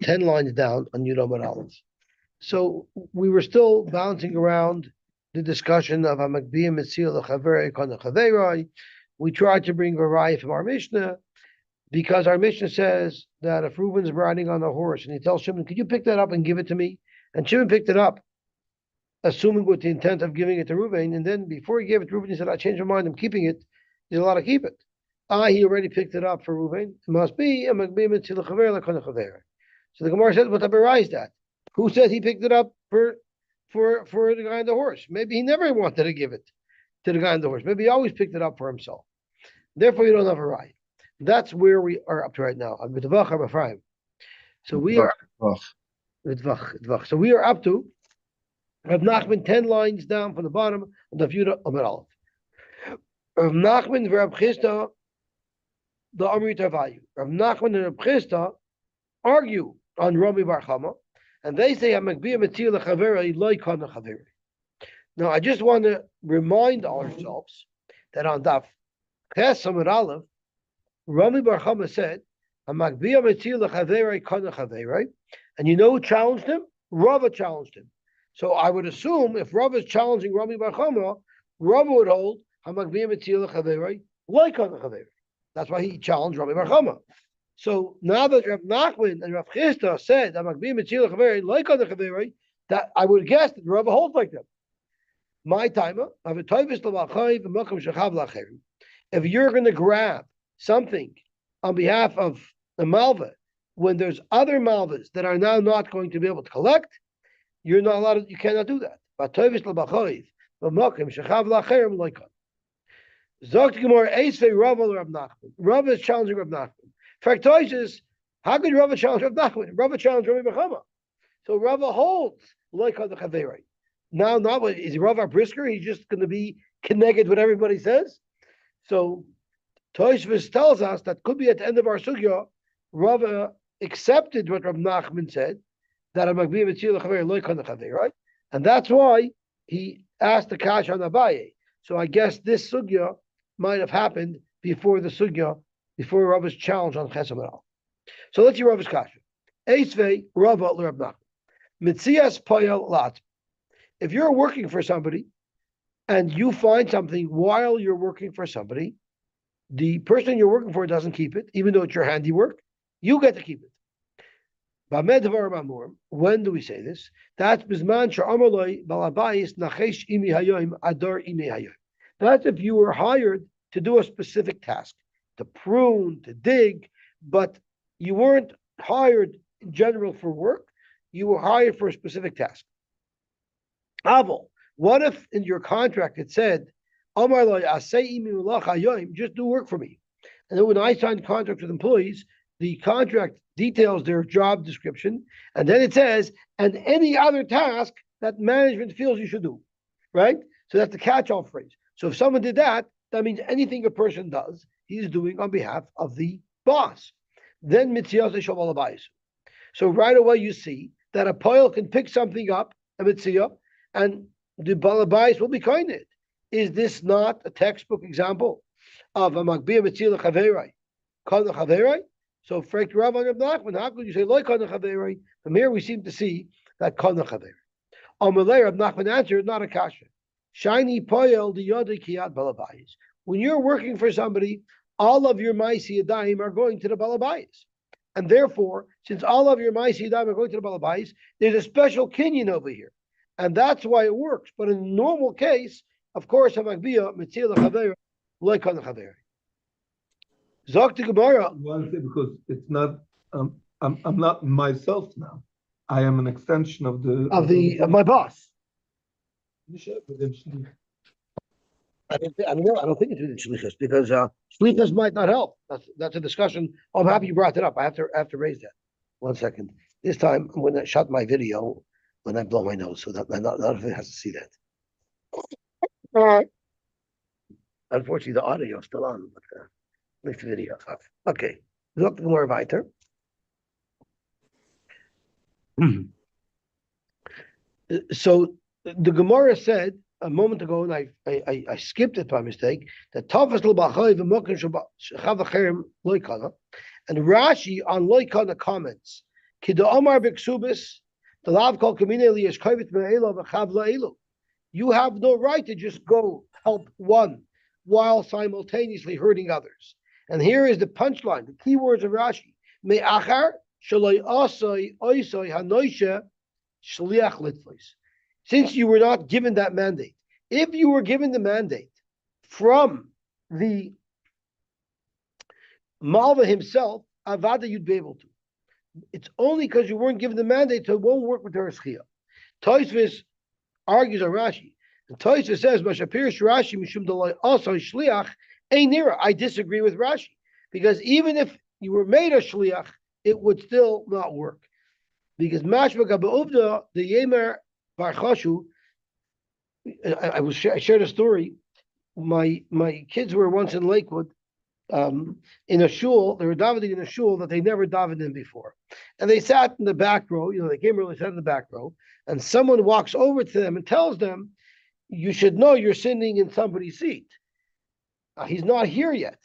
10 lines down on Yudom Aleph. So we were still bouncing around the discussion of Hamakbiyah Metzia L'Chaverei Kana Chaverei. We tried to bring a raya from our Mishnah because our Mishnah says that if Reuben's riding on a horse and he tells Shimon, "Could you pick that up and give it to me?" And Shimon picked it up, assuming with the intent of giving it to Reuben. And then before he gave it to Reuben, he said, "I changed my mind. I'm keeping it." He's allowed to keep it. He already picked it up for Reuben. It must be a Hamakbiyah Metzia L'Chaverei Kana Chaverei. So the Gemara says, "What is that? Who said he picked it up for the guy on the horse? Maybe he never wanted to give it to the guy on the horse. Maybe he always picked it up for himself. Therefore, you don't have a right." That's where we are up to right now. So we are So we are up to Rav Nachman 10 lines down from the bottom of the Yudah Amar Aleph. Rav Nachman and Rav Chisda the Amrit Avayu. Rav Nachman and Rav Chisda argue on Rami Bar Chama, and they say Hamakbiyah Metzia L'Chaverei Lo Kana Chaverei. Now, I just want to remind ourselves that on Daf Ches Amar Aleph, Rami Bar Chama said, "Hamakbiyah Metzia L'Chaverei Kana Chaverei," and you know who challenged him? Rava challenged him. So I would assume if Rava is challenging Rami Bar Chama, Rava would hold Hamakbiyah Metzia L'Chaverei Lo Kana Chaverei. That's why he challenged Rami Bar Chama. So now that Rav Nachman and Rav Chisda said Hamakbiyah Metzia L'Chaverei Lo Kana Chaverei, that I would guess that Rava holds like them. My timer, if you're going to grab something on behalf of the Malva, when there's other Malvas that are now not going to be able to collect, you're not allowed. You cannot do that. Rava is challenging Rav Nachman. Faktoises, how could Rava challenge Rav Nachman? Rava challenged Rami Bar Chama. So Rava holds like the Chaverei. Now, not is Rava Brisker? He's just going to be connected with everybody says. So Toshvis tells us that could be at the end of our sugya, Rava accepted what Rav Nachman said, that Hamakbiyah Metzia L'Chaverei Lo Kana Chaverei, right? And that's why he asked the kash on Abaye. So I guess this sugya might have happened before the sugya, before Rava's challenge on Ches Amar Aleph. So let's see Rava's kasha. Eisvei Rava l'Rav Nachman. Metzias Poyel Lat. If you're working for somebody and you find something while you're working for somebody, the person you're working for doesn't keep it, even though it's your handiwork, you get to keep it. When do we say this? That's That's if you were hired to do a specific task, to prune, to dig, but you weren't hired in general for work, you were hired for a specific task. Aval, what if in your contract it said, just do work for me? And then when I signed contracts with employees, the contract details their job description, and then it says, and any other task that management feels you should do, right? So that's the catch-all phrase. So if someone did that, that means anything a person does, he's doing on behalf of the boss. Then Metzia Shavalabais. So right away you see that a poil can pick something up, a Metzia, and the balabais will be kind. Is this not a textbook example of a Hamakbiyah Metzia L'Chaverei Kana Chaverei? So, Frank Rav and Rav Nachman, how could you say Lo Kana Chaverei? From here, we seem to see that Kana Chaverei. Amalei Rav Nachman answered, not a kasha. Shiny poyel the yodei kiyat balabais. When you're working for somebody, all of your ma'isi yadayim are going to the balabais, and therefore, since all of your ma'isi yadayim are going to the balabais, there's a special kinyan over here, and that's why it works. But in a normal case, of course, Hamakbiyah Metzia L'Chaverei Lo Kana Chaverei. Zok to Gemara. Because it's not. I'm not myself now. I am an extension of my boss. I don't think it's within shlichus because shlichus might not help. That's a discussion. I'm happy you brought it up. I have to raise that. 1 second. This time I'm going to shut my video when I blow my nose, so that not everyone has to see that. Unfortunately, the audio is still on, but make the video off. Okay. Look more weiter. So the Gemara said a moment ago, and I skipped it by mistake, that Tafas l'bachai v'mokim shechavacherem loikana, and Rashi on loikana comments Kida Omar Biksubis, the Lav called Kamine Yeshkovit Me'elo V'Chavla Elu. You have no right to just go help one while simultaneously hurting others. And here is the punchline, the key words of Rashi. Me'achar shaloi osoi oisoi hanoisha shliach litvois. Since you were not given that mandate, if you were given the mandate from the Malva himself, Avada, you'd be able to. It's only because you weren't given the mandate, so it won't work with the Rishchia. Tosfos argues on Rashi. And Tosfos says, Mashapirish Rashi, Mishum Dalai, also Shliach, Einira. I disagree with Rashi. Because even if you were made a Shliach, it would still not work. Because Mashma Gaba'uvda, the Yemer Barchashu, I shared a story. My kids were once in Lakewood, in a shul. They were davening in a shul that they never davened in before, and they sat in the back row. They came early, sat in the back row, and someone walks over to them and tells them, "You should know you're sitting in somebody's seat. He's not here yet.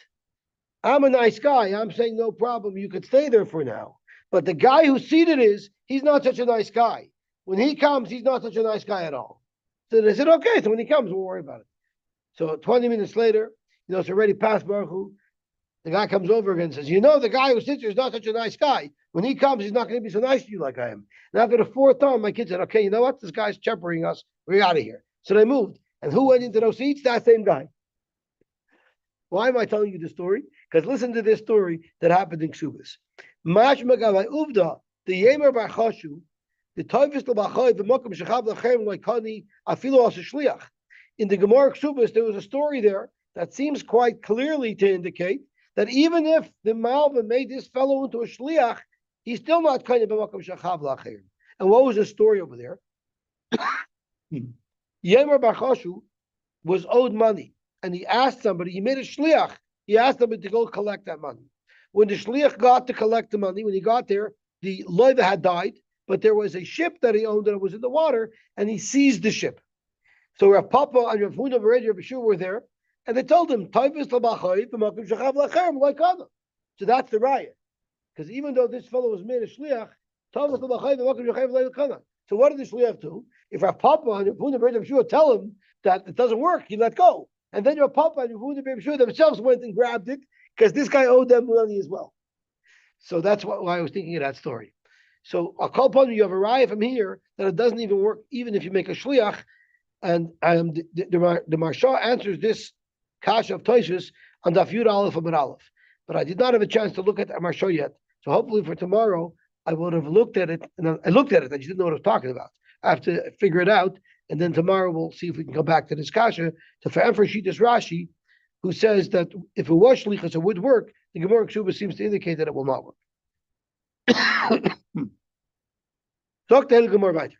I'm a nice guy. I'm saying no problem. You could stay there for now. But the guy who's seated he's not such a nice guy. When he comes, he's not such a nice guy at all." So they said, "Okay, so when he comes, we'll worry about it." So 20 minutes later, it's already past Baruch Hu. The guy comes over again and says, the guy who sits here is not such a nice guy. When he comes, he's not going to be so nice to you like I am. And after the fourth time, my kid said, "Okay, you know what? This guy's cheppering us. We're out of here." So they moved. And who went into those seats? That same guy. Why am I telling you this story? Because listen to this story that happened in Ksubis. Mashma Gavai Uvda, the Yemer Barchashu, the Toifis L'Bachoy, the Mokum Shechav L'Chem L'Ikani, Afilu As Shliach. In the Gemara Ksubis, there was a story there that seems quite clearly to indicate that even if the Malva made this fellow into a shliach, he's still not kind of b'makom shachav la'achayim. And what was the story over there? Yemer Barchashu was owed money, and he asked somebody. He made a shliach. He asked somebody to go collect that money. When the shliach got to collect the money, when he got there, the loiva had died, but there was a ship that he owned that was in the water, and he seized the ship. So Rav Papa and Rav Huna and Rav Shua were there. And they told him, so that's the raya. Because even though this fellow was made a shliach, so what did the shliach do? If our Papa and Rav Shua tell him that it doesn't work, he let go. And then your Papa and Rav Shua themselves went and grabbed it, because this guy owed them money as well. So that's why I was thinking of that story. So I'll call upon you have a raya from here that it doesn't even work, even if you make a shliach. And the Marsha answers this Kasha of Tosfos on Daf Yud Aleph Amud Aleph. But I did not have a chance to look at the Marsha yet. So hopefully for tomorrow, I would have looked at it. And I looked at it, I just didn't know what I was talking about. I have to figure it out. And then tomorrow we'll see if we can come back to this Kasha, to Fa'em Shitas Rashi, who says that if it was Shlichus, it would work. The Gemara Ksuba seems to indicate that it will not work. Talk to Gemara weiter.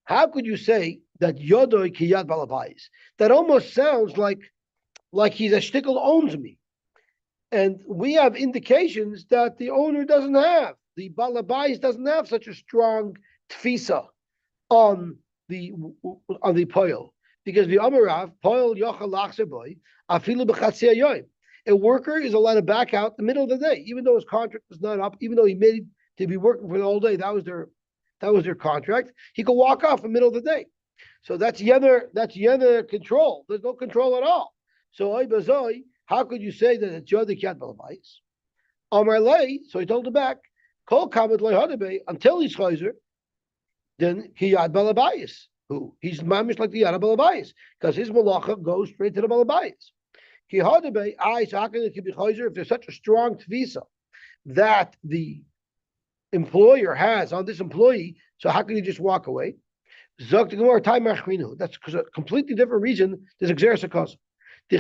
How could you say that Yodoi Kiyad Balabais? That almost sounds like he's a shtickle owns me. And we have indications that the owner doesn't have. The Balabais doesn't have such a strong tfisa on the poil. Because the Amarav, poil yochal lachser boy, afilu b'chatzia yoim. A worker is allowed to back out in the middle of the day, even though his contract was not up, even though he made to be working for the whole day. That was their contract. He could walk off in the middle of the day. So that's Yener control. There's no control at all. So Oibazoi, how could you say that it's Yodei Kiyad Balabais? Amar Lei, so he told him back, Kol Kamet Lei Hadebe, until he's Chayzer, then Kiyad Balabais. Who? He's mamish like the Yad Balabais, because his malacha goes straight to the Balabais. Ki Hadebe, so how can it be Chayzer if there's such a strong tvisa that the employer has on this employee, so how can he just walk away? That's because a completely different reason. There's exeris cause. The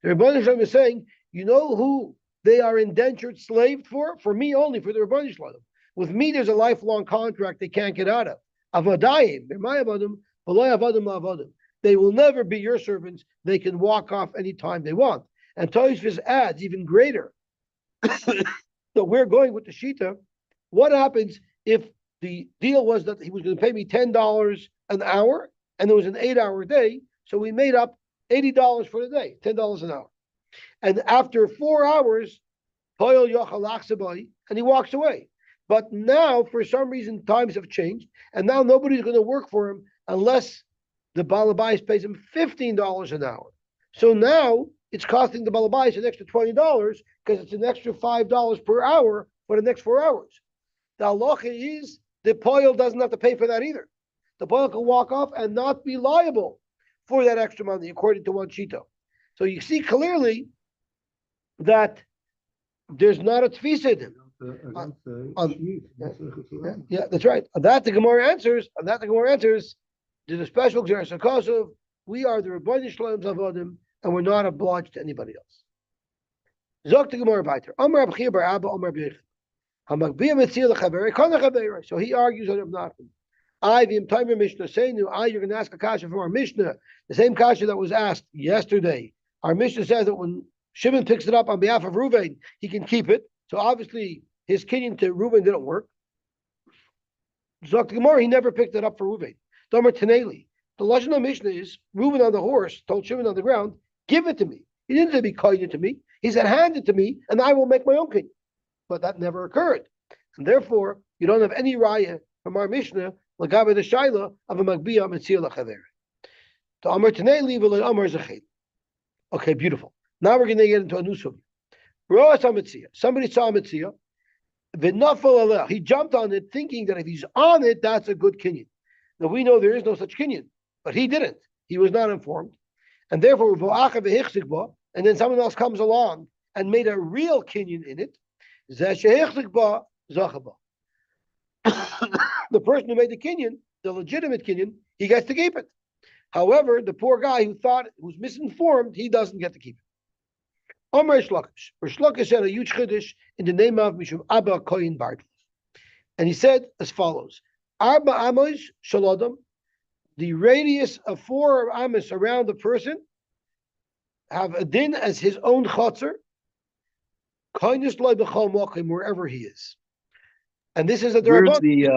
Rebbeinu Shalom is saying, you know who they are indentured slave for? For me only, for the Rebbeinu Shalom. With me, there's a lifelong contract they can't get out of. Avadayim, they will never be your servants. They can walk off anytime they want. And Tosfos adds even greater. So we're going with the Shita. What happens if the deal was that he was going to pay me $10 an hour and it was an 8-hour day? So we made up $80 for the day, $10 an hour. And after 4 hours, and he walks away. But now, for some reason, times have changed, and now nobody's going to work for him unless the balabais pays him $15 an hour. So now it's costing the balabais an extra $20 because it's an extra $5 per hour for the next 4 hours. The halacha is the poil doesn't have to pay for that either. The poil can walk off and not be liable for that extra money, according to one shita. So you see clearly that there's not a tfisa in him. Yeah, that's right. On that the Gemara answers. There's a special Xeris Kosov. We are the Rebbeinu Shloim Zavadim, and we're not obliged to anybody else. Zok the Gemara weiter. Amar Abchir bar Abba Amar B'Yechid. Hamakbiyah Metzia l'Chaveri Kana Chaveri. So he argues on Rav Nachman. V'im Taimer Mishnah Seinu. You're going to ask a kasha from our Mishnah, the same kasha that was asked yesterday. Our Mishnah says that when Shimon picks it up on behalf of Reuven, he can keep it. So obviously his kinyan to Reuven didn't work. Zok the Gemara, he never picked it up for Reuven. Domer Teneli. The Lashon Mishnah is Reuven on the horse told Shimon on the ground, give it to me. He didn't say be kind to me. He said, hand it to me, and I will make my own kinyan. But that never occurred. And therefore, you don't have any raya from our Mishnah, Lagabe the Shaila of a Magbiyah Metzia l'Chaver. To Amar Teneli v'lo Amar Zechel. Okay, beautiful. Now we're going to get into a new subject. Somebody saw a Metzia. He jumped on it thinking that if he's on it, that's a good kinyan. Now we know there is no such kinyan, but he didn't. He was not informed. And therefore, and then someone else comes along and made a real kinyan in it. The person who made the kinyan, the legitimate kinyan, he gets to keep it. However, the poor guy who's misinformed, he doesn't get to keep it. Omer Shlokish. Shlokish said a huge chiddush in the name of Mishum Abba Koyin Bartels. And he said as follows: Arba Amos Shalodam, the radius of 4 amos around the person, have a din as his own chotzer, kindness loy b'chol mokim, wherever he is. And this is a where's the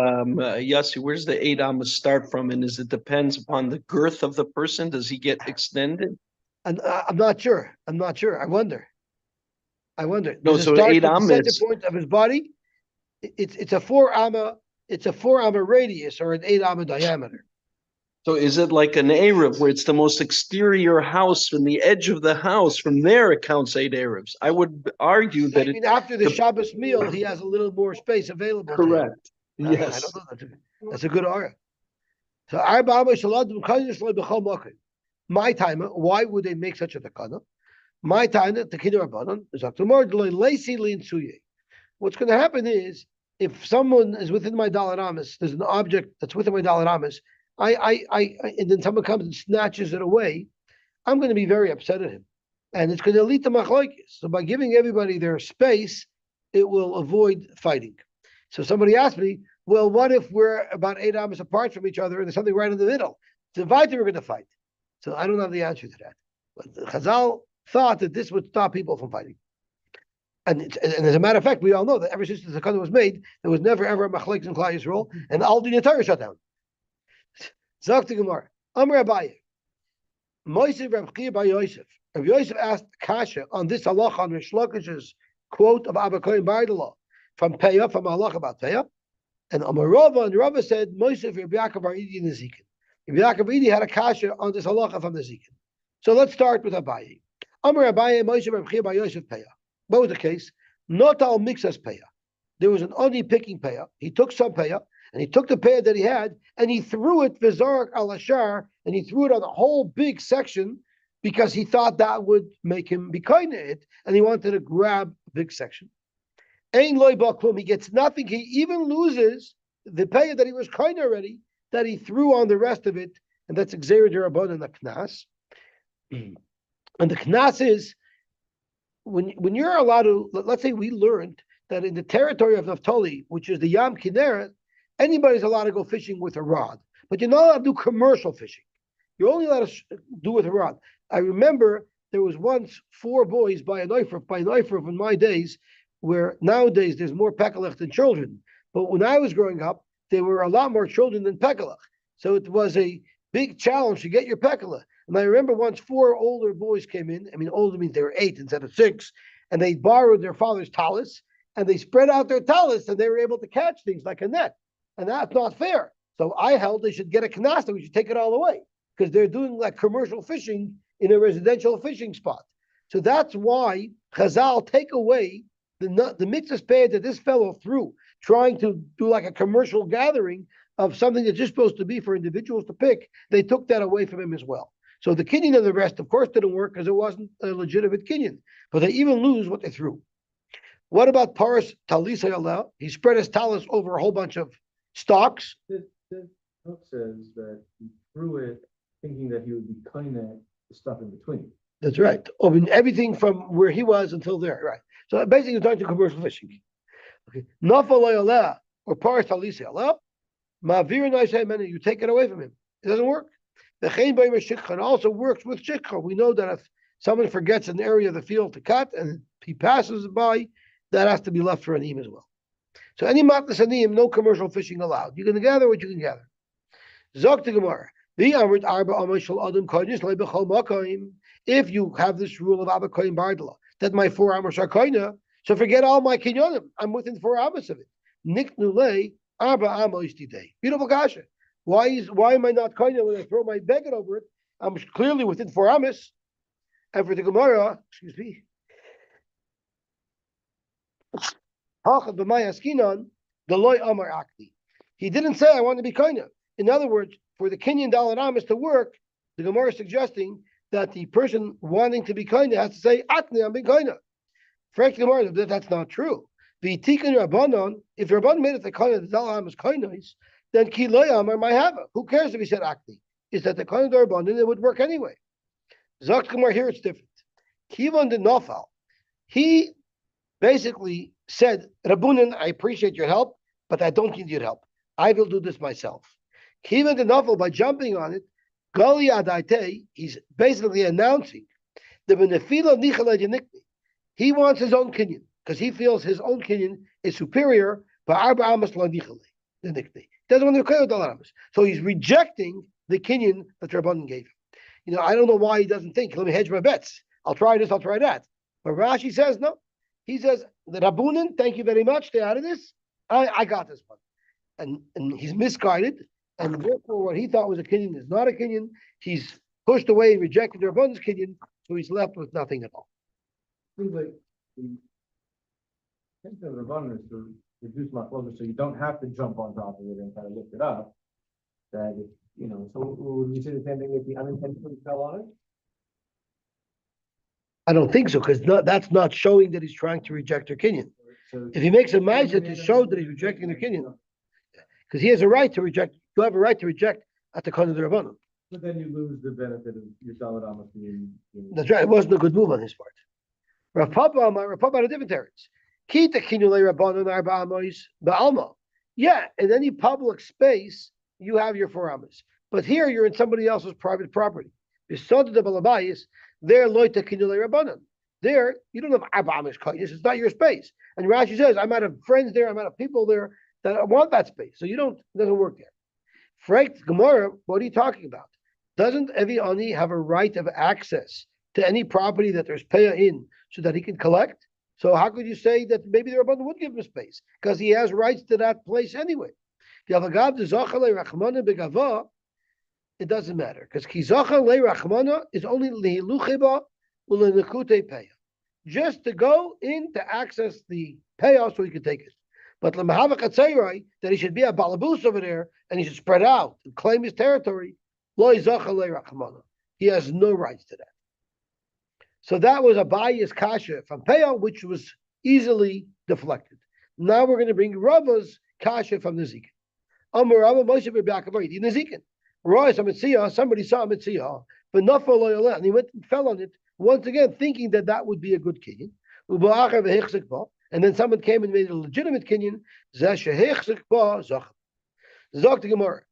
Yosy, where's the 8 amos start from? And it depends upon the girth of the person? Does he get extended? And I'm not sure. I wonder. No, so 8 amos. The center point of his body. It's a 4 amma. It's a 4 amma radius or an 8 amma diameter. So is it like an Erev where it's the most exterior house from the edge of the house? From there it counts 8 Erevs. I would argue that after the Shabbos meal, he has a little more space available. Correct. Yes. I don't know. That's a good argument. So Arba Amma Shaladim Kindness Loy B'chol Mokim. My time, why would they make such a takana? My time, the Kiddur Rabbanon is what's going to happen is if someone is within my Dalet Amos, there's an object that's within my Dalet Amos, and then someone comes and snatches it away, I'm going to be very upset at him, and it's going to lead to machlokes. So by giving everybody their space, it will avoid fighting. So somebody asked me, well, what if we're about 8 amos apart from each other and there's something right in the middle? So we're going to fight. So I don't have the answer to that. But Chazal thought that this would stop people from fighting. And as a matter of fact, we all know that ever since the Zakana was made, there was never ever a machlokes in Klal Yisrael, and all the Torah shut down. Zok to Gemara, Amar Abaye, Moisef Rav Chia bar Yosef. Rav Yosef asked Kasha on this halacha on Rish Lakish's quote of Abba Kohen Bardala from Peah, from halacha about Peah, and Amarova and Rava said Moisef Rav Yaakov bar Idi Nezikin. Rav Yaakov Idi had a Kasha on this halacha from Nezikin. So let's start with Abaye. Amar Abaye, Moisef Rav Chia bar Yosef Peah. What was the case? Not all mixas Peah. There was an oni picking Peah. He took some Peah, and he took the pear that he had, and he threw it v'zarak al ashar, and he threw it on a whole big section because he thought that would make him be kind of it, and he wanted to grab a big section. Ein loy baklum, he gets nothing. He even loses the pear that he was kind already, that he threw on the rest of it, and that's Xer Derabon and the Knas. And the Knas is when you're allowed to. Let's say we learned that in the territory of Naphtali, which is the Yam Kinneret, anybody's allowed to go fishing with a rod, but you're not allowed to do commercial fishing. You're only allowed to do with a rod. I remember there was once 4 boys by a knife in my days, where nowadays there's more pekalach than children. But when I was growing up, there were a lot more children than pekalach. So it was a big challenge to get your pekalach. And I remember once 4 older boys came in. I mean, older means they were 8 instead of 6. and they borrowed their father's talus, and they spread out their talus, and they were able to catch things like a net. And that's not fair. So I held they should get a canasta, we should take it all away, because they're doing like commercial fishing in a residential fishing spot. So that's why Chazal take away the mitzvah pad that this fellow threw, trying to do like a commercial gathering of something that's just supposed to be for individuals to pick. They took that away from him as well. So the kinyan of the rest, of course, didn't work because it wasn't a legitimate kinyan. But they even lose what they threw. What about Paras Talisa Allah? He spread his talus over a whole bunch of stalks. This book says that he threw it thinking that he would be kind of the stuff in between. That's right. I mean, everything from where he was until there. Right. So basically, you're talking to commercial fishing. Okay. Nafal or Paras Talisa Allah. Ma'avir Naisei Mena, you take it away from him. It doesn't work. The Chain Bayim Shikha also works with Shikha. We know that if someone forgets an area of the field to cut and he passes by, that has to be left for an im as well. So any matnas anim, no commercial fishing allowed. You can gather what you can gather. Zok to Gemara. If you have this rule of Abba Koyin Bardala, that my 4 amos are koina, so forget all my kinyonim. I'm within 4 amos of it. Niknulei Arba amos today. Beautiful kasha. Why am I not koina when I throw my beggar over it? I'm clearly within 4 amos. And for the Gemara, excuse me. He didn't say I want to be koina. In other words, for the kinyan dalad amos to work, the Gemara is suggesting that the person wanting to be koina has to say atni, I'm being koina. Frankly, Gemara, that's not true. If Rabban made it the koina, the dalad amos koinos, then ki lo yamar my hava. Who cares if he said akni? Is that the koina darban, and it would work anyway. Zok Gemara, here it's different. Kivon de nofal. He basically said, Rabunin, I appreciate your help, but I don't need your help. I will do this myself. Kivon de nofal, by jumping on it, Gali Adaite, he's basically announcing the benefila nichal. He wants his own kinyan because he feels his own kinyan is superior. But arba amos lo nichal the nikni doesn't want to kill the amos, so he's rejecting the kinyan that Rabbanan gave him. You know, I don't know why he doesn't think. Let me hedge my bets. I'll try this. I'll try that. But Rashi says no. He says the Rabbunan, thank you very much. Stay out of this. I got this one, and he's misguided. And therefore, what he thought was a kinyan is not a kinyan. He's pushed away, rejected the Rabban's kinyan, so he's left with nothing at all. Seems like the intention of the Rabbanan is to reduce my closer so you don't have to jump on top of it and kind of lift it up. That if, so would you say the same thing if the unintentionally fell on it? I don't think so, because that's not showing that he's trying to reject her kinyan. So If he makes a ma'aseh to show that he's rejecting the kinyan, because he has a right to reject. You have a right to reject at the Kohen of the Rabbanon. But then you lose the benefit of your Daled Amos being. That's right. It wasn't a good move on his part. Rav Papa had a different teretz. Kita kinulei Rabbanon arba amos ba'alma. Yeah, in any public space, you have your 4 amos. But here, you're in somebody else's private property. Besod the balabayis, there loita kinulei Rabbanon. There, you don't have arba amos kodesh. It's not your space. And Rashi says, I might have friends there. I might have people there that want that space. So it doesn't work there. Frank Gemara, what are you talking about? Doesn't Evi Ani have a right of access to any property that there's payah in so that he can collect? So how could you say that maybe the Rabbanan would give him space? Because he has rights to that place anyway. It doesn't matter. Because Kizacha le Rachmana is only lihilucheba ulenekute payah. Just to go in to access the payah so he can take it. But that he should be a balabus over there and he should spread out and claim his territory. He has no rights to that. So that was a bias kasha from Peah, which was easily deflected. Now we're going to bring Rava's kasha from the Zikin. Amar Rava Moshe B'Bakavayit in the Zikin. Somebody saw a Metzia, but not for loyal, and he went and fell on it once again, thinking that would be a good kinyan. And then someone came and made it a legitimate kinyan. Zok the Gemara.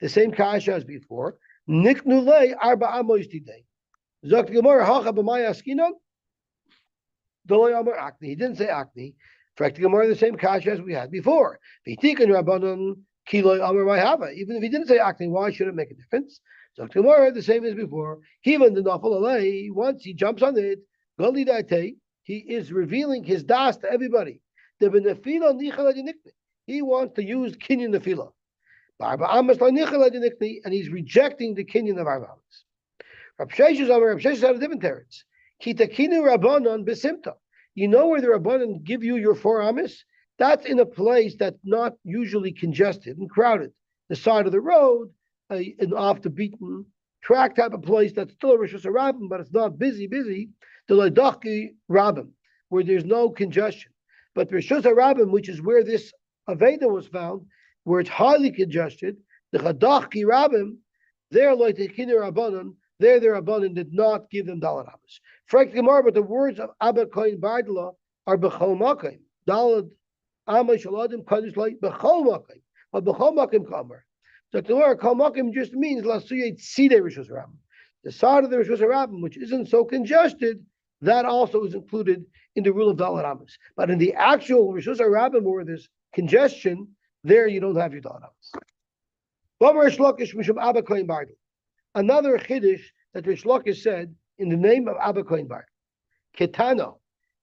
The same kasha as before. Niknulei arba amos today. Zok the Gemara. Hacha b'may askinon. Dolay amar akni. He didn't say akni. Fact the Gemara the same kasha as we had before. V'tikan rabbanon kiloi amar my hava. Even if he didn't say akni, why should it make a difference? So tomorrow, the same as before. Even the nafal alay, once he jumps on it, goli date, he is revealing his das to everybody. The benefila nichala dinikni. He wants to use kinyan nefila. And he's rejecting the kinyan of Arba Amas. Rav Sheshes had a different teretz. Kitakinu Rabbanon besimta. You know where the Rabbanon give you your 4 Amas? That's in a place that's not usually congested and crowded. The side of the road, an off the beaten track type of place that's still a Rishus Rabbim, but it's not busy. The Leidachki Rabbim, where there's no congestion. But Rishus Rabbim, which is where this Aveda was found, where it's highly congested, the Chadachki Rabbim, there like the Kiner Rabbanon, there the Rabbanon did not give them Dalad Amas. Frank Gemara, but the words of Abba Kohen Bardala are Bechol Makim. Dalad Amas Shaladim Kaddish like Bechol Makim. But Bechol Makim Kamer. So the word Kol Makim just means Lasuyet Side Rishus Rabbim. The side of the Rishus Rabbim, which isn't so congested, that also is included in the rule of Dalad Amas. But in the actual Rishus Rabbim where there's congestion, there you don't have your Dalad Amas. Another chiddush that Rish Lakish said in the name of Abba Kohen Bar. Ketana,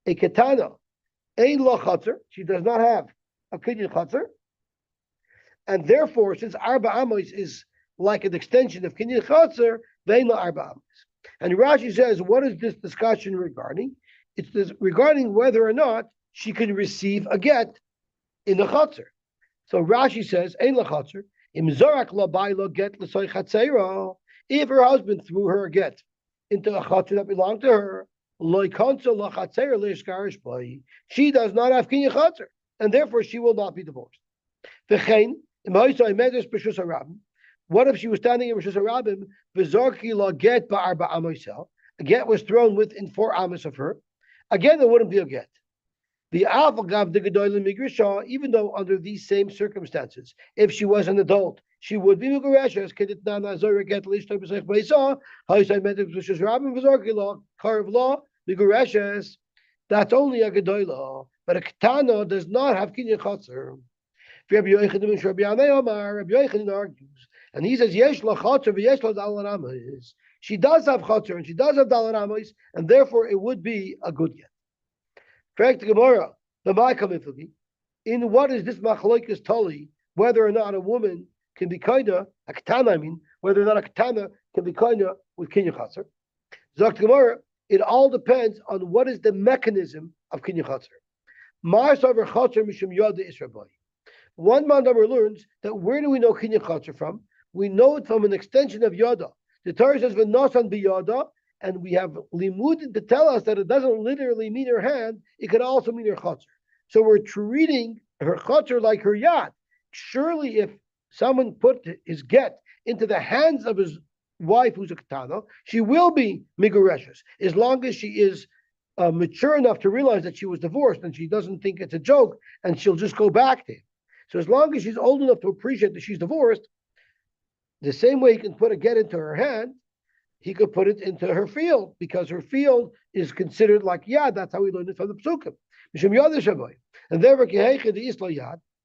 a ketana, ein lo chatzar, she does not have a kinyan chatzar, and therefore, since Arba Amos is like an extension of kinyan chatzar, vein lo Arba Amos. And Rashi says, what is this discussion regarding? It's this regarding whether or not she can receive a get in the chatzar. So Rashi says, ein lo chatzar, im zorak lo bai lo get l'soy chatzera. If her husband threw her a get into a chatzar that belonged to her, she does not have kinyan chatzar, and therefore she will not be divorced. What if she was standing in Rishus Rabbim, a get was thrown within 4 amos of her? Again, it wouldn't be a get. Even though under these same circumstances, if she was an adult, she would be Migureshes. That's only a Gedoyla, but a Ketana does not have Kinyan Chatzar. Rabbi Yochanan argues, and he says, Yesh la Chatzar v'yesh la Dalad Amos. She does have Chatzar and she does have Dalad Amos, and therefore it would be a good get. Correct Gemara, in what is this Machlokes Tali, whether or not a woman can be kinda, a Ketana, whether or not a Ketana can be kinda with Kinyan Chatzar. Zakt Gemara, it all depends on what is the mechanism of Kinyan Chatzar. One Mandaber learns that where do we know Kinyan Chatzar from? We know it from an extension of Yada. The Torah says v'nosan biyada, and we have limud to tell us that it doesn't literally mean her hand; it could also mean her chatzar. So we're treating her chatzar like her yad. Surely, if someone put his get into the hands of his wife, who's a ketana, she will be migureshes, as long as she is mature enough to realize that she was divorced and she doesn't think it's a joke, and she'll just go back to him. So as long as she's old enough to appreciate that she's divorced, the same way he can put a get into her hand, he could put it into her field, because her field is considered like yad. That's how we learned it from the psukim. And therefore,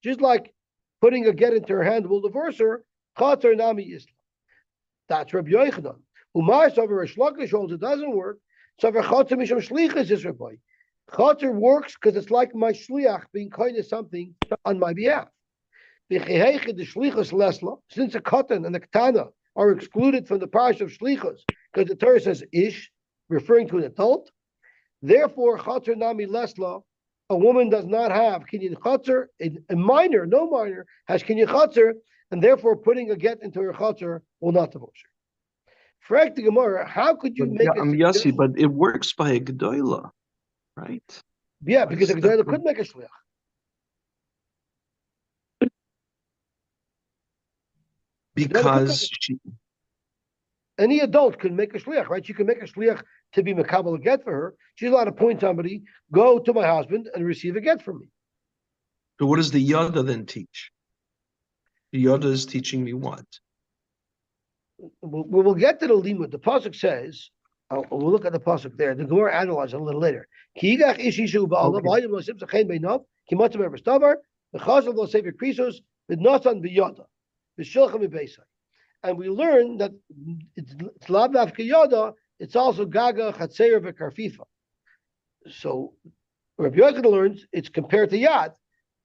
just like putting a get into her hand will divorce her, chatzar nami isla. That's Rabbi Yochanan. Umar sover Rish Lakish holds it doesn't work. Sover chatzar misham shlichus is Rabbi. Chatzar works because it's like my shliach being kind of something on my behalf. Since a katan and a ketana are excluded from the parish of shlichus because the Torah says ish, referring to an adult, therefore chatzar nami lesla, a woman does not have kinyan chatzar. A minor, no minor, has kinyan chatzar, and therefore putting a get into her chatzar will not divorce her. Frag the Gemara, how could you make Yosy, but it works by a gedola, right? Yeah, because a gedola could make a shliach. Because she, any adult can make a shliach, right? She can make a shliach to be makabel a get for her. She's allowed to point somebody, go to my husband and receive a get from me. so what does the Yada then teach? The Yada is teaching me what? We'll get to the limud. The pasuk says, we'll look at the pasuk there. The Gemara analyzes a little later. and we learn that it's lav dafka yada, it's also gaga, chatzeir, v'karfifa. So Rabbi Yochanan learns it's compared to yad.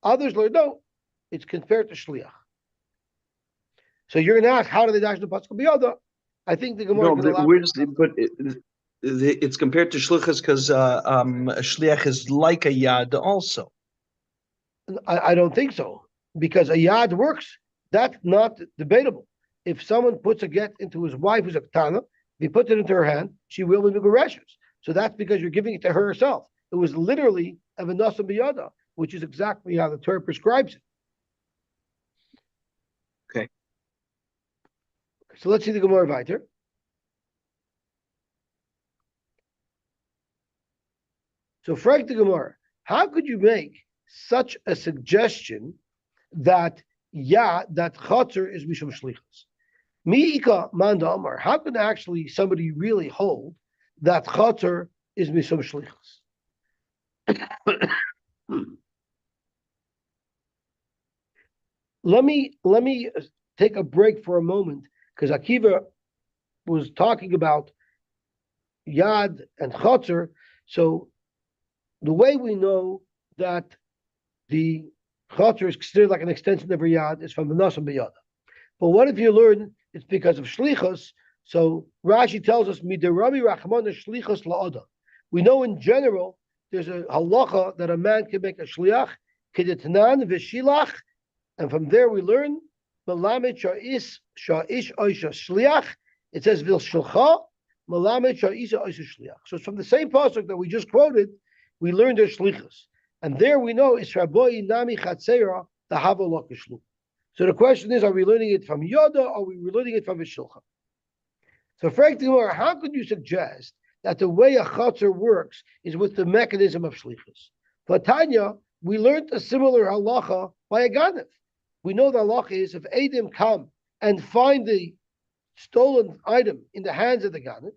Others learn no, it's compared to shliach. So you're going to ask, how do they dash the pasuk biyada? I think the Gemara No, can but elaborate. it's compared to shlichus because a shliach is like a yad also. I don't think so, because a yad works. That's not debatable. If someone puts a get into his wife who's a katana, if he puts it into her hand, she will be megureshes. So that's because you're giving it to her herself. It was literally a v'nasa biyada, which is exactly how the Torah prescribes it. Okay. So let's see the Gemara weiter. So, Frank the Gemara, how could you make such a suggestion that that chotzer is mishum shlichus? Miika manda amar. How can actually somebody really hold that chotzer is mishum shlichus? Let me take a break for a moment, because Akiva was talking about yad and chotzer. So the way we know that the chotzer is considered like an extension of yad is from the nasam b'yada. But what if you learn it's because of shlichus? So Rashi tells us miderami rachmana shlichus la'ada. We know in general there's a halacha that a man can make a shliach kedetanan v'shilach, and from there we learn melamed sha'ish oisha shliach. It says v'shilcha melamed sha'isa oisha shliach. So it's from the same pasuk that we just quoted. We learned their shlichus, and there we know it's Rabbi Nami Chatzera the Havolok Shlu. So the question is: are we learning it from Yoda, or are we learning it from Vishilcha? So, Frank Timur, how could you suggest that the way a Chatzer works is with the mechanism of shlichus? For Tanya, we learned a similar halacha by a Ganav. We know the halacha is if Eidim come and find the stolen item in the hands of the Ganav,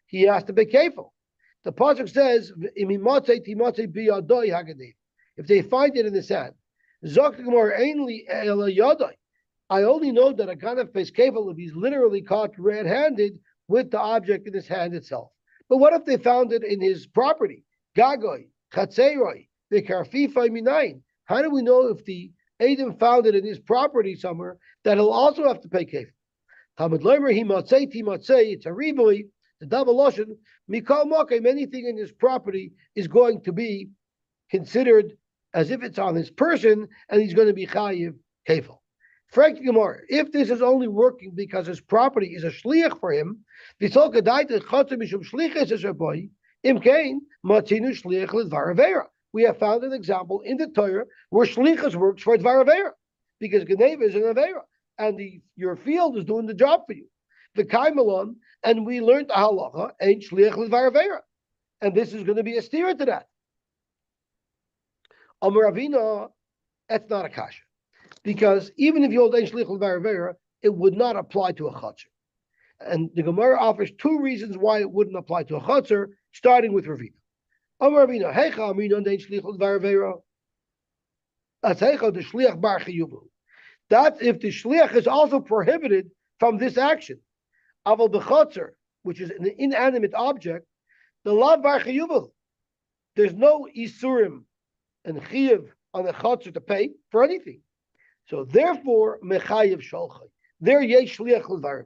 he has to be careful. The pasuk says, if they find it in his hand, I only know that a ganav pays kefil if he's literally caught red-handed with the object in his hand itself. But what if they found it in his property? Gagoy, chatzeiroi, v'karfifai minayin. How do we know if the Adam found it in his property somewhere that he'll also have to pay kefil? Talmud Lomer himatzei timatzei. It's a riboy. The double lotion, mikol mokem, anything in his property is going to be considered as if it's on his person, and he's going to be chayiv kefil. Frank Gemara, if this is only working because his property is a shliach for him, we have found an example in the Torah where shlichus works for dvar avera, because geneva is an avera, and your field is doing the job for you. The kaimelon, and we learned the halacha ain't shliach l'dvar avera, and this is going to be a steer to that. Amar Ravina, that's not a kasha, because even if you hold ain't shliach l'dvar avera, it would not apply to a chatzar. And the Gemara offers two reasons why it wouldn't apply to a chatzar, starting with Ravina. Amar Ravina, heicha amina ain't shliach l'dvar avera. That's heicha the shliach bar chiyuvu. That's if the shliach is also prohibited from this action. Aval b'chotzer, which is an inanimate object, the lav bar chiyuv. There's no isurim and chiyuv on the chotzer to pay for anything. So therefore, mechayiv shalchay. There yesh shliach l'dvar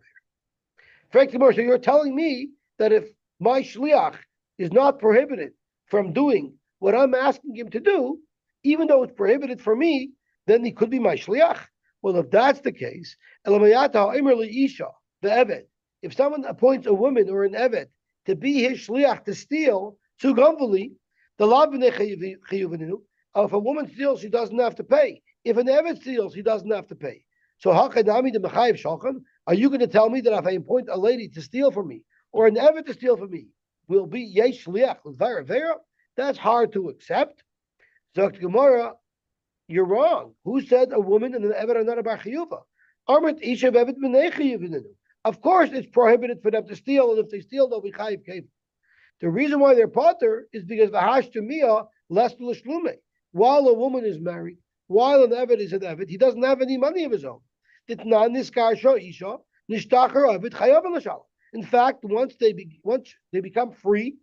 avera. So you're telling me that if my shliach is not prohibited from doing what I'm asking him to do, even though it's prohibited for me, then he could be my shliach. Well, if that's the case, elamayata ha'imr isha the eved. If someone appoints a woman or an evet to be his shliach to steal, if a woman steals, she doesn't have to pay. If an evet steals, he doesn't have to pay. So are you going to tell me that if I appoint a lady to steal from me or an evet to steal from me, will be yesh shliach l'dvar avera? That's hard to accept. Zok Gemara, you're wrong. Who said a woman and an evet are not a bar chiyuva? Armut isha evet b'nei chiyuv. Of course, it's prohibited for them to steal, and if they steal, they'll be chayiv kefil. The reason why they're potter is because v'hash tamiyah less l'shlume. While a woman is married, while an evet is an evet, he doesn't have any money of his own. It's not niskar isha nishtacher ovid chayav l'shalom. In fact, once they become free,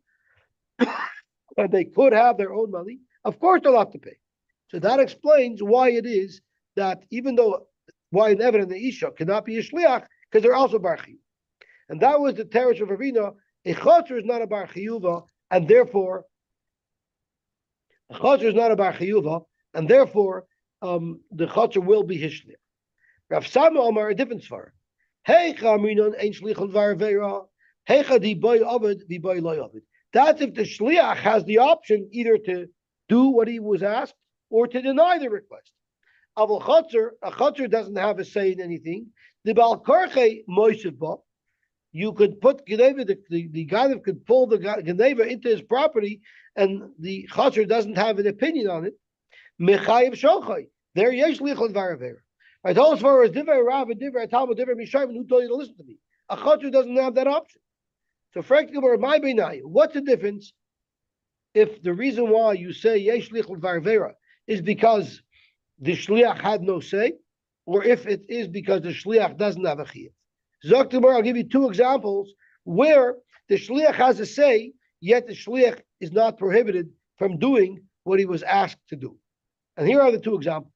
and they could have their own money, of course they'll have to pay. So that explains why it is that even though why an Eved and the Isha cannot be a shliach, because they're also bar chiyuv. And that was the teretz of Ravina. A chotzer is not a bar chiyuva, and therefore a chotzer is not a bar chiyuva, and therefore the chotzer will be his shliach. Rav Sama Omar a different svar. Heicha aminon ein shlichon var veira. Heicha di boy ovid di boy loy ovid. That's if the shliach has the option either to do what he was asked or to deny the request. A chotzer doesn't have a say in anything. The bal karche moishiv. You could put Geneva, the guy could pull the Geneva into his property, and the chotzer doesn't have an opinion on it. Mechayev shochay. There yesh lichon varavera. I told as far as divrei Rav and divrei Talmud, divrei Mishayim, who told you to listen to me? A chotzer doesn't have that option. So frankly, my benai, what's the difference if the reason why you say yesh lichon varavera is because the shliach had no say, or if it is because the shliach doesn't have a chiyuv? Zoktimur, I'll give you two examples where the shliach has a say, yet the shliach is not prohibited from doing what he was asked to do. And here are the two examples.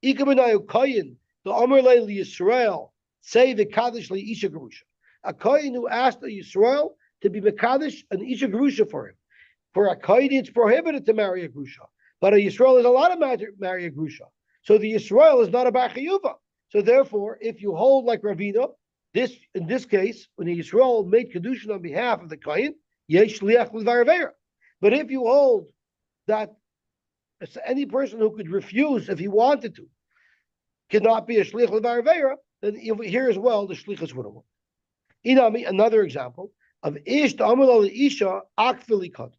Ikabenayu koyin, the Omer Leili Yisrael, say the Kaddish Li Isha Gerusha. A koyin who asked a Yisrael to be Mekadosh an Isha Gerusha for him. For a koyin, it's prohibited to marry a Gerusha. But a Yisrael is allowed to marry a Gerusha. So the Yisrael is not a Bar Chiyuva. So therefore, if you hold like Ravina, in this case, when the Yisrael made Kedushin on behalf of the Kohen, yesh shliach l'varavera. But if you hold that any person who could refuse if he wanted to cannot be a shliach l'varavera, then here as well the shlichus would have worked. Inami, another example of ish ta'amul isha akfili kat.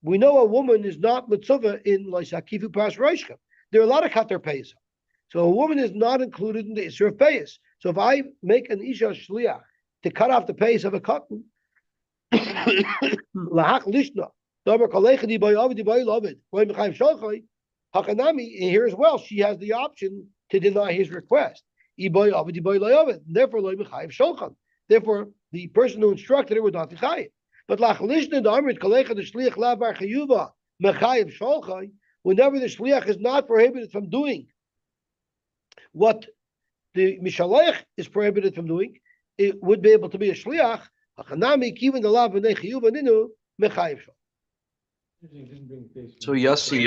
We know a woman is not mitzvah in loisakifu pas roishchem. There are a lot of kater payas. So a woman is not included in the Isra of Payas. So if I make an Isha Shliach to cut off the payas of a cotton, Lahach Lishna, Hakanami, here as well, she has the option to deny his request. Therefore, the person who instructed her would not be chayiv. But Lach Lishna, the Amrit Kalecha, the Shliach Lavar Chayuva, Mechayiv Sholchai, whenever the Shliach is not prohibited from doing what the Mishalayach is prohibited from doing, it would be able to be a shliach. So Yosy,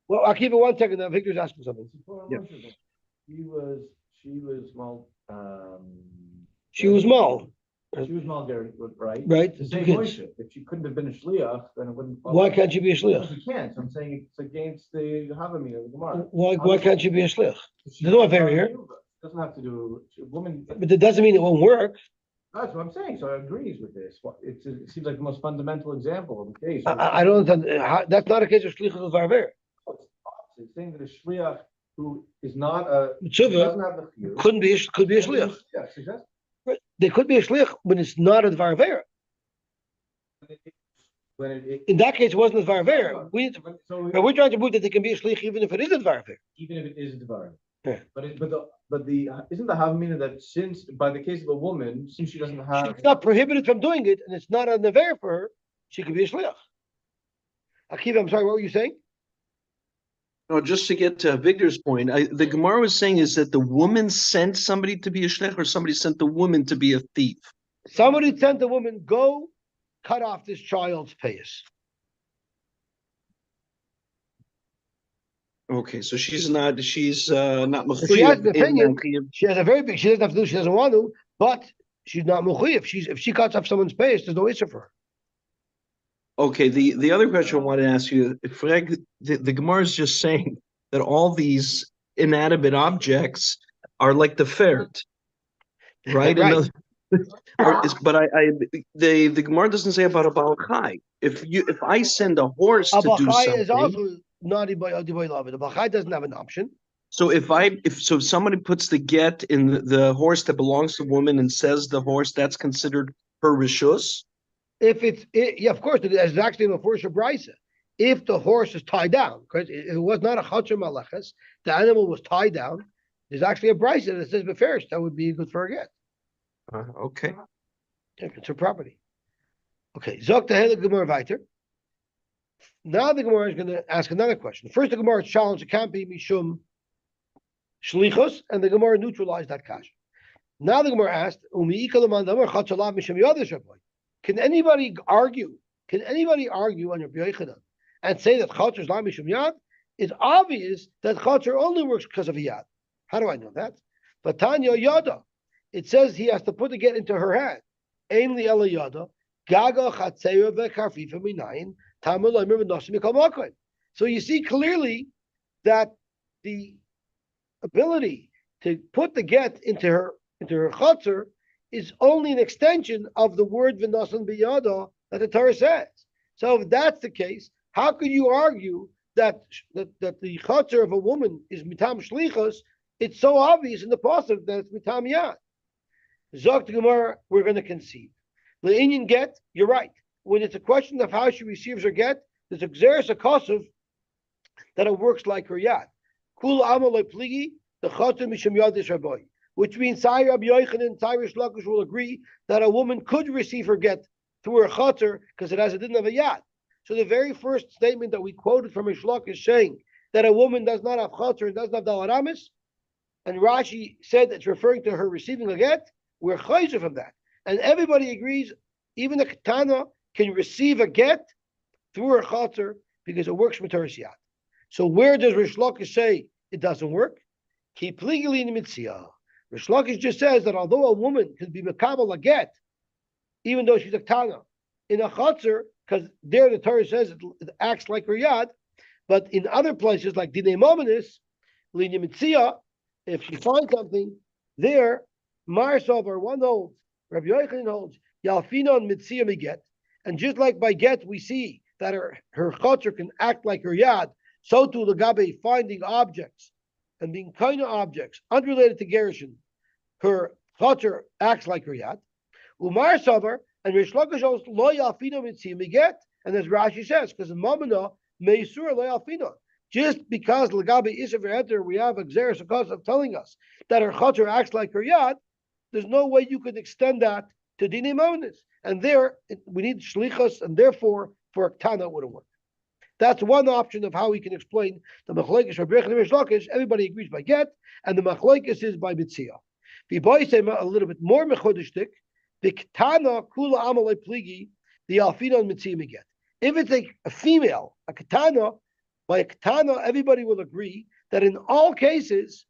Well, I'll keep it 1 second. Now Victor's asking something. Yeah. She was mal. She was mal. She was Malgary, right? Right. To say Moshe, if she couldn't have been a shliach, then it wouldn't. Why can't she be a Because shliach? she can't. So I'm saying it's against the Havamina of the Gemara. Why can't she be a shliach? There's no affair here. Doesn't have to do a woman. But that doesn't mean it won't work. That's what I'm saying. So I agrees with this. It seems like the most fundamental example of the case. I don't understand. That's not a case of shlichus of varver. It's saying that a shliach who is not a Mitzvah doesn't have the chiyuv, could be a shliach. Yes, exactly. They could be a shliach when it's not a varver. In that case, it wasn't a varver. We're trying to prove that they can be a shliach even if it isn't varver. Even if it is a dvar. Yeah. But isn't the havamina that since by the case of a woman, since she doesn't have, She's not prohibited from doing it, and it's not a never for her, she could be a shliach. Akiva, I'm sorry, what were you saying? No, just to get to Victor's point, the Gemara was saying is that the woman sent somebody to be a shliach, or somebody sent the woman to be a thief. Somebody sent the woman, go cut off this child's payas. Okay, so she's not She has mechuyah an opinion. in She has a very big. She doesn't have to do. She doesn't want to, but she's not mechuyev. If she cuts off someone's payas, there's no issue for her. Okay, the other question I want to ask you, the Gemara is just saying that all these inanimate objects are like the ferret, right? Right. The Gemara doesn't say about a Baal Chai. If I send a horse to do Abachai is something, also not Iboy Love. The Abachai doesn't have an option. so if somebody puts the get in the horse that belongs to the woman and says the horse, that's considered her rishus. If yeah, of course, it's actually a Mefurish Brisa. If the horse is tied down, because it was not a Chatzar Malachas, the animal was tied down, There's actually a brisa that says beferish that would be good for a get. Okay. It's her property. Okay, Zok Tehele Gemara Viter. Now the Gemara is going to ask another question. First, the Gemara challenged it can't be Mishum Shlichus, and the Gemara neutralized that kasha. Now the Gemara asked, can anybody argue? Can anybody argue on your Yochanan and say that Chatzar is la Mishum Yad? It's obvious that Chatzar only works because of a Yad. How do I know that? But Tanya Yada, it says he has to put the get into her hand. Ein li ela Yada, Gaga Chatzeya ve'karfifa minayin, Tamil loimer v'nosim mikol makoim. So you see clearly that the ability to put the get into her chutzner is only an extension of the word v'nosan biyada that the Torah says. So if that's the case, how could you argue that the chutzner of a woman is mitam shlichus? It's so obvious in the pasuk that it's mitam yad. Zok Gemara, we're going to concede. The Indian get, you're right. When it's a question of how she receives her get, there's a xeris akosov that it works like her yad. Kul amaloi pligi, the chutzner mishum yad is raboy. Which means Sai Rabbi Yochanan and Sai Rish Lakish will agree that a woman could receive her get through her chutzner because it has a didn't have a yad. So the very first statement that we quoted from Rish Lakish saying that a woman does not have chutzner and doesn't have dalaramis, and Rashi said it's referring to her receiving a get, we're chayzer from that. And everybody agrees, even a katana can receive a get through her chutzner because it works with Torah yad. So where does Rish Lakish say it doesn't work? Keep legally in the Metzia. Rish Lakish just says that although a woman can be mekabel a get, even though she's a tana, in a chutzner, because there the Torah says it acts like her yad, but in other places like dinei momenis, linya Metzia, if she finds something there, Marsover one holds, Rabbi Yochanan holds, Yalfinon Metzia Meget, and just like by get we see that her chutzner can act like her yad, so too Lagabe finding objects and being kind of objects unrelated to Gershon, her chutzner acts like her yad. Umar Savar and Rish Lakish holds lo Yalfino Metzia Meget, and as Rashi says, because in Mamana Meisur lo Yalfino. Just because Lagabe Isav enter, we have a Xeris of telling us that her chutzner acts like her yad, there's no way you could extend that to Dinei Monis. And there, we need Shlichus, and therefore, for Tana, it wouldn't work. That's one option of how we can explain the Machlokes Rabbi Yochanan and Rish Lakish. Everybody agrees by get, and the Machlokes is by Metzia. The boy say a little bit more mechudishtik. The Ketana Kula Amalei Pligi, the Alfina and Metzia get. If it's a female, a Ketana, by a Ketana, everybody will agree that in all cases,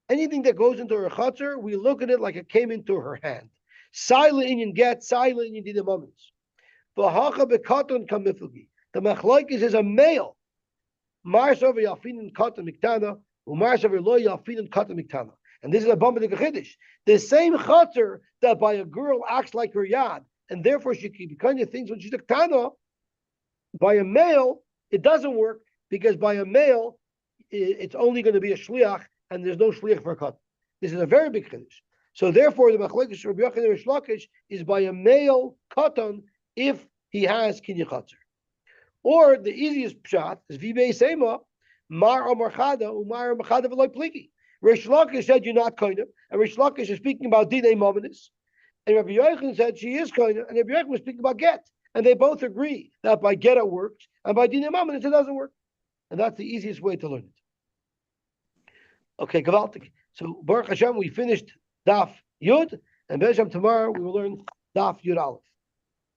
anything that goes into her chutzner, we look at it like it came into her hand. Silent Indian get, silent Indian did the moments. V'hacha bekaton kamiflugi. The machlokes is a male. Mars over yalfinin katan miktana, umars over lo yalfinin katan miktana. And this is a bumper to Chiddush. The same chutzner that by a girl acts like her yad, and therefore she can be kind of things when she's a ktana. By a male, it doesn't work because by a male, it's only going to be a shliach, and there's no shliach for a katan. This is a very big Chiddush. So therefore, the machlokes Rabbi Yochanan and Rish Lakish is by a male katan if he has kinyan chutzner. Or the easiest pshat is v'bei sema mar amar chada umar amar chada v'loy pliki. Rish Lakish said you're not kind of, and Rish Lakish is speaking about dinei momenis, and Rabbi Yochanan said she is kind of, and Rabbi Yochanan was speaking about get, and they both agree that by get it works, and by dinei momenis it doesn't work, and that's the easiest way to learn it. Okay, Gavaltik. So Baruch Hashem, we finished Daf Yud, and Bezhem tomorrow we will learn Daf Yud Aleph.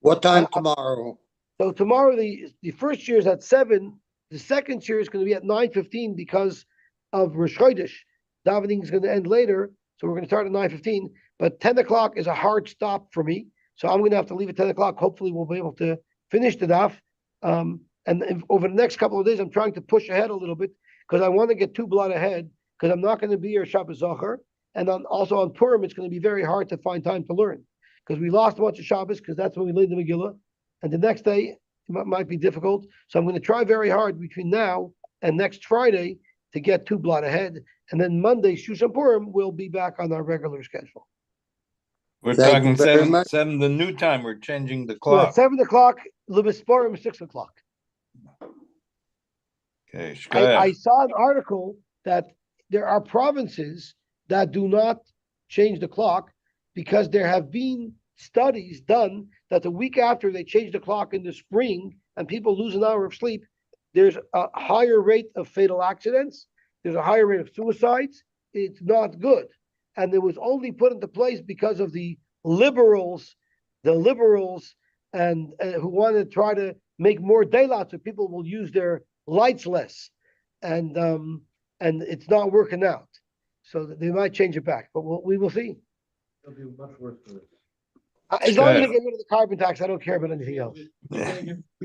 What time tomorrow? So tomorrow the first year is at 7. The second year is going to be at 9:15 because of Rosh Chodesh. Davening is going to end later, so we're going to start at 9:15. But 10 o'clock is a hard stop for me, so I'm going to have to leave at 10 o'clock. Hopefully, we'll be able to finish the daf. And over the next couple of days, I'm trying to push ahead a little bit because I want to get 2 blot ahead because I'm not going to be here Shabbos Zachar, and also on Purim, it's going to be very hard to find time to learn because we lost a bunch of Shabbos because that's when we laid the Megillah. And the next day it might be difficult. So I'm going to try very hard between now and next Friday to get 2 blot ahead. And then Monday, Shushan Purim, will be back on our regular schedule. We're Thank you talking very seven, much. 7 the new time. We're changing the So clock. at 7 o'clock, Libis Purim, 6 o'clock. Okay, I shkoyach. saw an article that there are provinces that do not change the clock, because there have been studies done that the week after they change the clock in the spring and people lose an hour of sleep, there's a higher rate of fatal accidents, there's a higher rate of suicides. It's not good. And it was only put into place because of the liberals, and who want to try to make more daylight so people will use their lights less. And it's not working out. So they might change it back, but we will see. It'll be much worse for us. As long as Okay. they get rid of the carbon tax, I don't care about anything else.